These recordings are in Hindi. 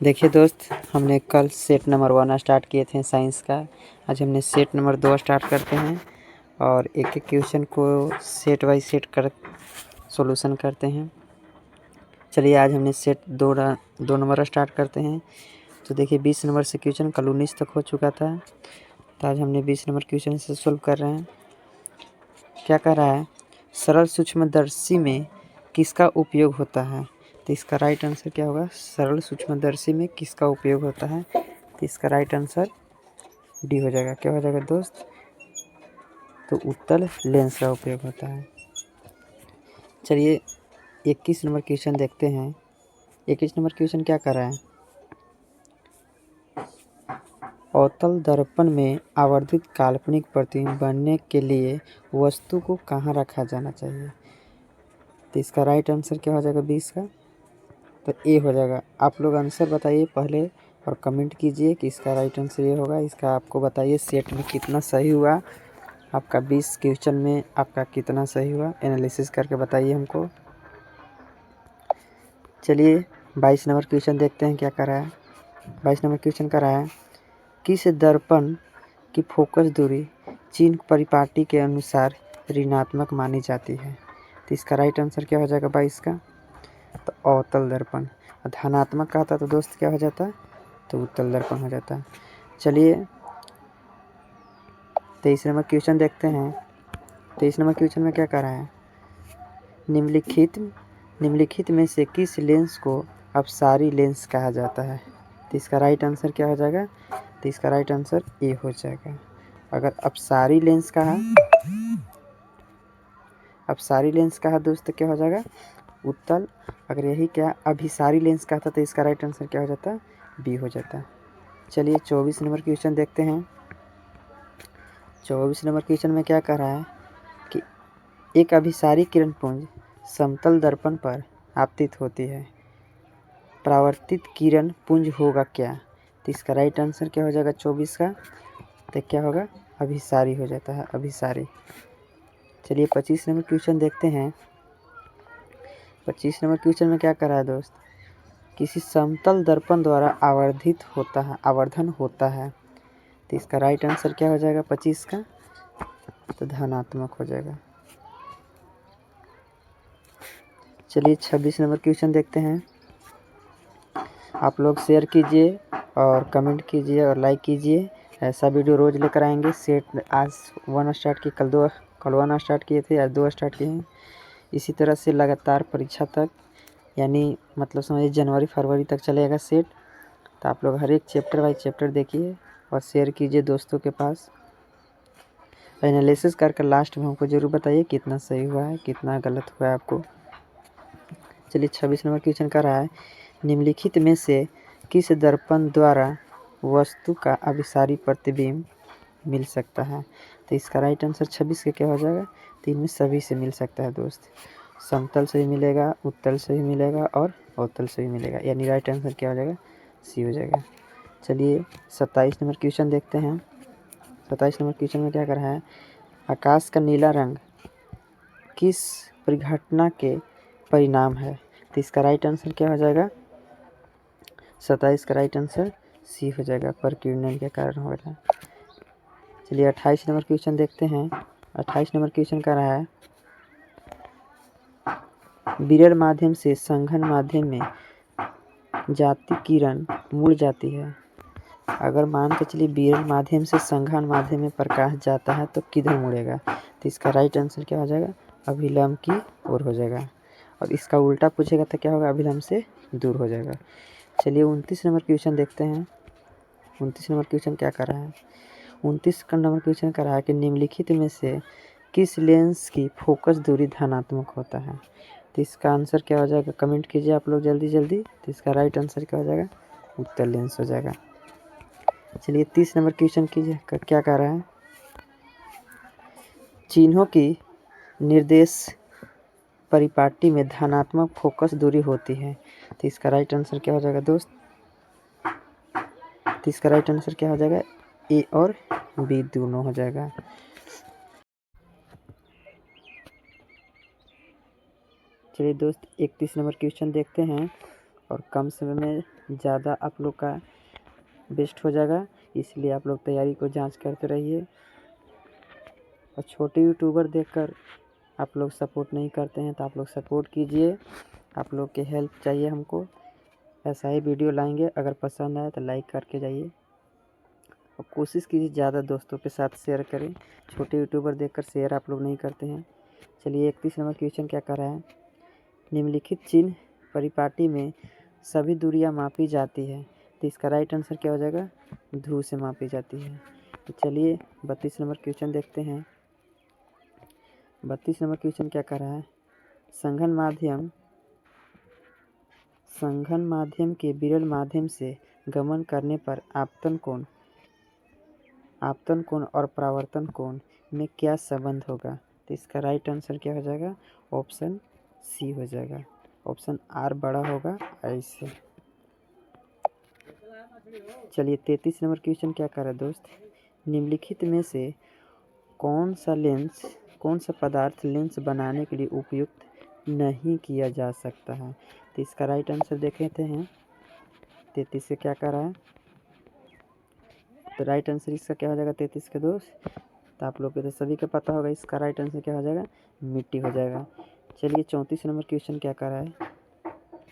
देखिए दोस्त, हमने कल सेट नंबर 1 स्टार्ट किए थे साइंस का। आज हमने सेट नंबर 2 स्टार्ट करते हैं और एक एक क्वेश्चन को सेट बाय सेट कर सॉल्यूशन करते हैं। चलिए आज हमने सेट 2 नंबर स्टार्ट करते हैं। तो देखिए 20 नंबर से क्वेश्चन कल 19 तक हो चुका था, तो आज हमने 20 नंबर क्वेश्चन से सोल्व कर रहे हैं। क्या कह रहा है, सरल सूक्ष्मदर्शी में किसका उपयोग होता है? तो इसका राइट आंसर क्या होगा? सरल सूक्ष्मदर्शी में किसका उपयोग होता है? तो इसका राइट आंसर डी हो जाएगा। क्या हो जाएगा दोस्त? तो उत्तल लेंस का उपयोग होता है। चलिए 21 नंबर क्वेश्चन देखते हैं। 21 नंबर क्वेश्चन क्या कर रहा है, अवतल दर्पण में आवर्धित काल्पनिक प्रतिबिंब बनने के लिए वस्तु को कहाँ रखा जाना चाहिए? तो इसका राइट आंसर क्या हो जाएगा 20 का? तो ए हो जाएगा। आप लोग आंसर बताइए पहले और कमेंट कीजिए कि इसका राइट आंसर ये होगा। इसका आपको बताइए सेट में कितना सही हुआ, आपका 20 क्वेश्चन में आपका कितना सही हुआ, एनालिसिस करके बताइए हमको। चलिए 22 नंबर क्वेश्चन देखते हैं क्या कर रहा है। 22 नंबर क्वेश्चन कर रहा है, किस दर्पण की फोकस दूरी चिन्ह परिपाटी के अनुसार ऋणात्मक मानी जाती है? तो इसका राइट आंसर क्या हो जाएगा 22 का? तो अवतल दर्पण। धनात्मक का था तो दोस्त क्या हो जाता? तो उत्तल दर्पण हो जाता। चलिए 23 नंबर क्वेश्चन देखते हैं। 23 नंबर क्वेश्चन में क्या कह रहा है, निम्नलिखित में से किस लेंस को अपसारी लेंस कहा जाता है? तो इसका राइट आंसर क्या हो जाएगा? तो इसका राइट आंसर ए हो जाएगा। अगर अपसारी लेंस कहा दोस्त क्या हो जाएगा? उत्तल। अगर यही क्या अभिसारी लेंस का था तो इसका राइट आंसर क्या हो जाता? बी हो जाता। चलिए 24 नंबर क्वेश्चन देखते हैं। 24 नंबर क्वेश्चन में क्या कह रहा है कि एक अभिसारी किरण पुंज समतल दर्पण पर आपतित होती है, परावर्तित किरण पुंज होगा क्या? तो इसका राइट आंसर क्या हो जाएगा 24 का? तो क्या होगा? अभिसारी हो जाता है, अभिसारी। चलिए 25 नंबर क्वेश्चन देखते हैं। 25 नंबर क्वेश्चन में क्या कर रहा है दोस्त, किसी समतल दर्पण द्वारा आवर्धन होता है। तो इसका राइट आंसर क्या हो जाएगा 25 का? तो धनात्मक हो जाएगा। चलिए 26 नंबर क्वेश्चन देखते हैं। आप लोग शेयर कीजिए और कमेंट कीजिए और लाइक कीजिए। ऐसा वीडियो रोज़ लेकर आएंगे। सेट आज 1 स्टार्ट किए, कल 1 स्टार्ट किए थे, आज 2 स्टार्ट किए हैं। इसी तरह से लगातार परीक्षा तक, यानी मतलब समझिए जनवरी फरवरी तक चलेगा सेट। तो आप लोग हर एक चैप्टर बाई चैप्टर देखिए और शेयर कीजिए दोस्तों के पास। एनालिसिस करके लास्ट में हमको ज़रूर बताइए कितना सही हुआ है, कितना गलत हुआ है आपको। चलिए 26 नंबर क्वेश्चन कर रहा है, निम्नलिखित में से किस दर्पण द्वारा वस्तु का अभिसारी प्रतिबिंब मिल सकता है? तो इसका राइट आंसर 26 का क्या हो जाएगा? तो इनमें सभी से मिल सकता है दोस्त। समतल से भी मिलेगा, उत्तल से भी मिलेगा और अवतल से भी मिलेगा, यानी राइट आंसर क्या हो जाएगा? सी हो जाएगा। चलिए 27 नंबर क्वेश्चन देखते हैं। 27 नंबर क्वेश्चन में क्या कर रहा है, आकाश का नीला रंग किस परिघटना के परिणाम है? तो इसका राइट आंसर क्या हो जाएगा? 27 का राइट आंसर सी हो जाएगा, परकिरणन के कारण हो रहा है। चलिए 28 नंबर क्वेश्चन देखते हैं। 28 नंबर क्वेश्चन कर रहा है, विरल माध्यम से संघन माध्यम में जाती किरण मुड़ जाती है। अगर मान के चलिए विरल माध्यम से संघन माध्यम में प्रकाश जाता है तो किधर मुड़ेगा? तो इसका राइट आंसर क्या हो जाएगा? अभिलंब की ओर हो जाएगा। और इसका उल्टा पूछेगा तो क्या होगा? अभिलंब से दूर हो जाएगा। चलिए 29 नंबर क्वेश्चन देखते हैं। 29 नंबर क्वेश्चन क्या कर रहा है, 29 नंबर क्वेश्चन कर रहा है कि निम्नलिखित में से किस लेंस की फोकस दूरी धनात्मक होता है? तो इसका आंसर क्या हो जाएगा? कमेंट कीजिए आप लोग जल्दी जल्दी। तो इसका राइट आंसर क्या हो जाएगा? उत्तल लेंस हो जाएगा। चलिए 30 नंबर क्वेश्चन कीजिए, क्या कह रहा है, चिन्हों की निर्देश परिपाटी में धनात्मक फोकस दूरी होती है। तो इसका राइट आंसर क्या हो जाएगा दोस्त? तो इसका राइट आंसर क्या हो जाएगा? ए और बी दोनों हो जाएगा। चलिए दोस्त 31 नंबर क्वेश्चन देखते हैं और कम समय में ज़्यादा आप लोग का बेस्ट हो जाएगा। इसलिए आप लोग तैयारी को जांच करते रहिए। और छोटे यूट्यूबर देखकर आप लोग सपोर्ट नहीं करते हैं, तो आप लोग सपोर्ट कीजिए। आप लोग की हेल्प चाहिए हमको। ऐसा ही वीडियो लाएंगे। अगर पसंद आए तो लाइक करके जाइए और कोशिश कीजिए ज़्यादा दोस्तों के साथ शेयर करें। छोटे यूट्यूबर देखकर शेयर आप लोग नहीं करते हैं। चलिए 31 नंबर क्वेश्चन क्या कर रहा है। निम्नलिखित चिन्ह परिपाटी में सभी दूरियां मापी जाती है, तो इसका राइट आंसर क्या हो जाएगा। ध्रुव से मापी जाती है। तो चलिए 32 नंबर क्वेश्चन देखते हैं। 32 नंबर क्वेश्चन क्या कर रहा है। संघन माध्यम के विरल माध्यम से गमन करने पर आपतन कोण और परावर्तन कोण में क्या संबंध होगा। तो इसका राइट आंसर क्या हो जाएगा। ऑप्शन सी हो जाएगा। ऑप्शन आर बड़ा होगा ऐसे। चलिए 33 नंबर क्वेश्चन क्या कर रहा है दोस्त। निम्नलिखित में से कौन सा पदार्थ लेंस बनाने के लिए उपयुक्त नहीं किया जा सकता है। तो इसका राइट आंसर देख लेते हैं। 33 से क्या कर रहा है। तो राइट आंसर इसका क्या हो जाएगा 33 के दोस्त। तो आप लोग को तो सभी को पता होगा, इसका राइट आंसर क्या हो जाएगा। मिट्टी हो जाएगा। चलिए 34 नंबर क्वेश्चन क्या कर रहा है।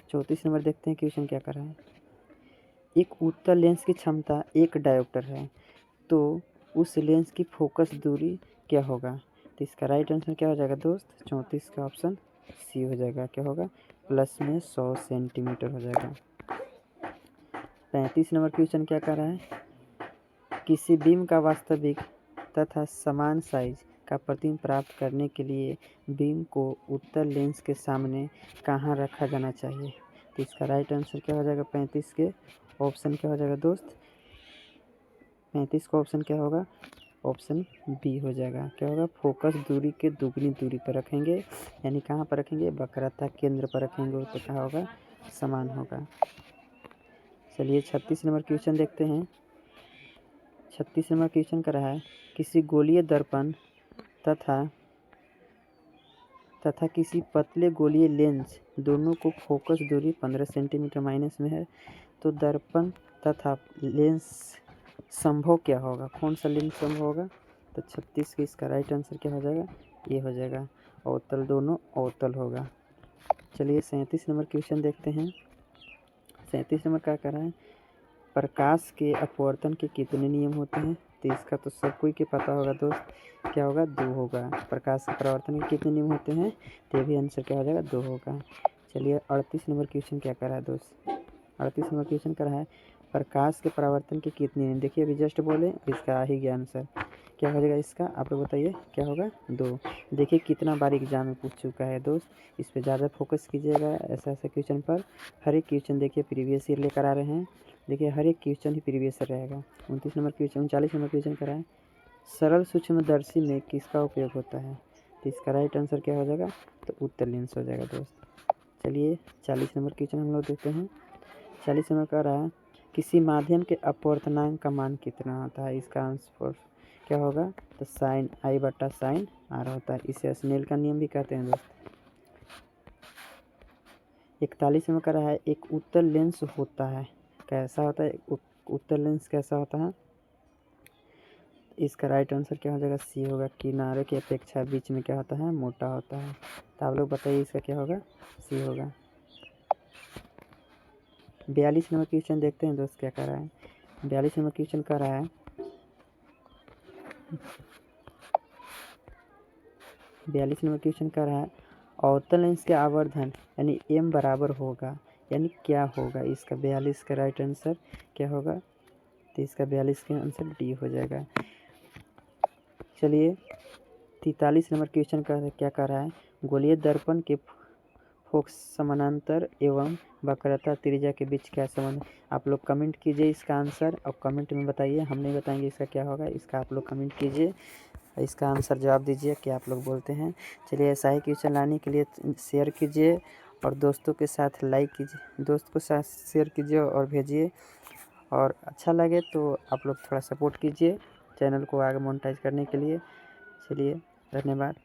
34 नंबर देखते हैं क्वेश्चन क्या कर रहा है। एक उत्तल लेंस की क्षमता 1 डायोप्टर है, तो उस लेंस की फोकस दूरी क्या होगा। तो इसका राइट आंसर क्या हो जाएगा दोस्त। 34 का ऑप्शन सी हो जाएगा। क्या होगा। प्लस में 100 सेंटीमीटर हो जाएगा। 35 नंबर क्वेश्चन क्या कर रहा है। किसी बीम का वास्तविक तथा समान साइज का प्रतिबिंब प्राप्त करने के लिए बीम को उत्तल लेंस के सामने कहाँ रखा जाना चाहिए। तो इसका राइट आंसर क्या हो जाएगा। 35 के ऑप्शन क्या हो जाएगा दोस्त। 35 का ऑप्शन क्या होगा। ऑप्शन बी हो जाएगा। क्या होगा। फोकस दूरी के दुगनी दूरी पर रखेंगे, यानी कहाँ पर रखेंगे। वक्रता केंद्र पर रखेंगे, तो क्या होगा। समान होगा। चलिए 36 नंबर क्वेश्चन देखते हैं। 36 नंबर क्वेश्चन कर रहा है। किसी गोलीय दर्पण तथा किसी पतले गोलीय लेंस दोनों को फोकस दूरी 15 सेंटीमीटर माइनस में है, तो दर्पण तथा लेंस संभव क्या होगा। कौन सा लेंस संभव होगा। तो 36 के इसका राइट आंसर क्या हो जाएगा। ये हो जाएगा। अवतल दोनों अवतल होगा। चलिए 37 नंबर क्वेश्चन देखते हैं। 37 नंबर क्या कर रहा है। प्रकाश के अपवर्तन के कितने नियम होते हैं। तो इसका तो सब कोई के पता होगा दोस्त। क्या होगा। 2 होगा। प्रकाश के परावर्तन के कितने नियम होते हैं, तो भी आंसर क्या हो जाएगा। 2 होगा। चलिए 38 नंबर क्वेश्चन क्या कर रहा है दोस्त। 38 नंबर क्वेश्चन कर रहा है। प्रकाश के परावर्तन के कितने नियम। देखिए अभी जस्ट बोले, इसका आ ही गया आंसर। क्या हो जाएगा इसका। आप लोग बताइए क्या होगा। 2। देखिए कितना बार एग्जाम में पूछ चुका है दोस्त। इस पर ज़्यादा फोकस कीजिएगा ऐसा क्वेश्चन पर। हर एक क्वेश्चन देखिए प्रीवियस ईयर लेकर आ रहे हैं। देखिए हर एक क्वेश्चन ही प्रीवियस रहेगा। 29 नंबर क्वेश्चन 39 नंबर क्वेश्चन करा है। सरल सूक्ष्मदर्शी में किसका उपयोग होता है। तो इसका राइट आंसर क्या हो जाएगा। तो उत्तल लेंस हो जाएगा दोस्त। चलिए 40 नंबर क्वेश्चन हम लोग देखते हैं। 40 नंबर कह रहा है। किसी माध्यम के अपवर्तनांक का मान कितना होता है। इसका आंसर क्या होगा। तो साइन आई बटा साइन आर होता है। इसे स्नेल का नियम भी कहते हैं दोस्त। 41 नंबर कह रहा है। एक उत्तल लेंस होता है, कैसा होता है। उत्तल लेंस कैसा होता है। इसका राइट आंसर क्या हो जाएगा। सी होगा। किनारे की अपेक्षा बीच में क्या होता है। मोटा होता है। तो आप लोग बताइए इसका क्या होगा। सी होगा। 42 नंबर क्वेश्चन देखते हैं दोस्त क्या कर रहा है। 42 नंबर क्वेश्चन कर रहा है। 42 नंबर क्वेश्चन कर रहा है। अवतल लेंस के आवर्धन यानी m बराबर होगा, यानी क्या होगा। इसका 42 का राइट आंसर क्या होगा। तो इसका 42 का आंसर डी हो जाएगा। चलिए 43 नंबर क्वेश्चन का क्या कर रहा है। गोलीय दर्पण के फोकस समानांतर एवं वक्रता त्रिज्या के बीच क्या संबंध। आप लोग कमेंट कीजिए इसका आंसर और कमेंट में बताइए। हम नहीं बताएंगे इसका क्या होगा। इसका आप लोग कमेंट कीजिए, इसका आंसर जवाब दीजिए क्या आप लोग बोलते हैं। चलिए ऐसा ही क्वेश्चन लाने के लिए शेयर कीजिए और दोस्तों के साथ लाइक कीजिए, दोस्त के साथ शेयर कीजिए और भेजिए। और अच्छा लगे तो आप लोग थोड़ा सपोर्ट कीजिए चैनल को आगे मोनेटाइज करने के लिए। चलिए धन्यवाद।